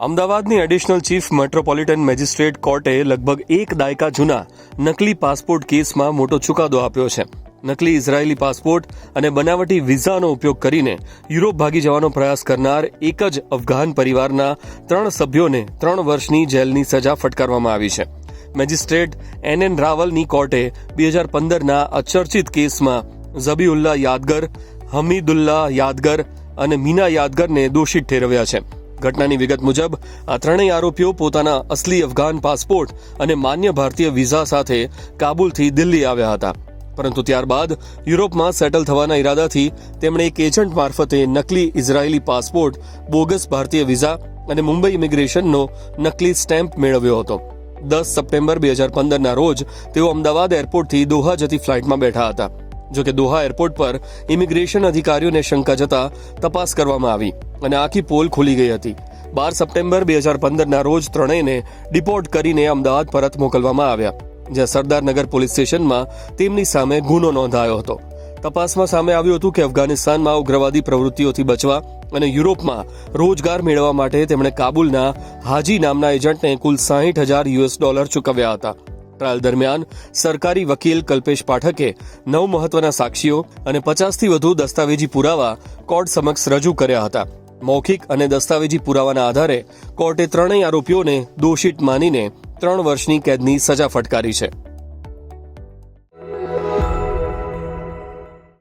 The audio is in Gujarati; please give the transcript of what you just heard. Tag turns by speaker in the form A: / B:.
A: અમદાવાદની એડિશનલ ચીફ મેટ્રોપોલિટન મેજિસ્ટ્રેટ કોર્ટે લગભગ એક દાયકા જૂના નકલી પાસપોર્ટ કેસમાં મોટો ચુકાદો આપ્યો છે. નકલી ઇઝરાયેલી પાસપોર્ટ અને બનાવટી વિઝાનો ઉપયોગ કરીને યુરોપ ભાગી જવાનો પ્રયાસ કરનાર એક જ અફઘાન પરિવારના 3 સભ્યોને 3 વર્ષની જેલની સજા ફટકારવામાં આવી છે. મેજિસ્ટ્રેટ NN રાવલની કોર્ટે 2015ના અચર્ચિત કેસમાં ઝબીઉલ્લા યાદગર, હમીદુલ્લા યાદગર અને મીના યાદગરને દોષિત ઠેરવ્યા છે. ઘટનાની વિગત મુજબ આ ત્રણેય આરોપીઓ પોતાના અસલી અફઘાન પાસપોર્ટ અને માન્ય ભારતીય વિઝા સાથે કાબુલથી દિલ્હી આવ્યા હતા, પરંતુ ત્યારબાદ યુરોપમાં સેટલ થવાના ઈરાદાથી તેમણે એક એજન્ટ મારફતે નકલી ઇઝરાયેલી પાસપોર્ટ, બોગસ ભારતીય વિઝા અને મુંબઈ ઇમિગ્રેશનનો નકલી સ્ટેમ્પ મેળવ્યો હતો. 10 સપ્ટેમ્બર 2015ના રોજ તેઓ અમદાવાદ એરપોર્ટથી દોહા જતી ફ્લાઇટમાં બેઠા હતા. જોકે દોહા એરપોર્ટ પર ઇમિગ્રેશન અધિકારીઓને શંકા જતા તપાસ કરવામાં આવી અને આખી પોલ ખુલી ગઈ હતી. 12 સપ્ટેમ્બર 2015ના રોજ ત્રણેયને ડિપોર્ટ કરીને અમદાવાદ પરત મોકલવામાં આવ્યા, જ્યાં સરદારનગર પોલીસ સ્ટેશનમાં તેમની સામે ગુનો નોંધાયો હતો. તપાસમાં સામે આવ્યું હતું કે અફઘાનિસ્તાનમાં ઉગ્રવાદી પ્રવૃત્તિઓથી બચવા અને યુરોપમાં રોજગાર મેળવવા માટે તેમણે કાબુલના હાજી નામના એજન્ટને કુલ $60,000 ચૂકવ્યા હતા. ટ્રાયલ દરમિયાન સરકારી વકીલ કલ્પેશ પાઠકે 9 મહત્વના સાક્ષીઓ અને 50થી વધુ દસ્તાવેજી પુરાવા કોર્ટ સમક્ષ રજૂ કર્યા હતા. મૌખિક અને દસ્તાવેજી પુરાવાના આધારે કોર્ટે ત્રણેય આરોપીઓને દોષિત માનીને 3 વર્ષની કેદની સજા ફટકારી છે.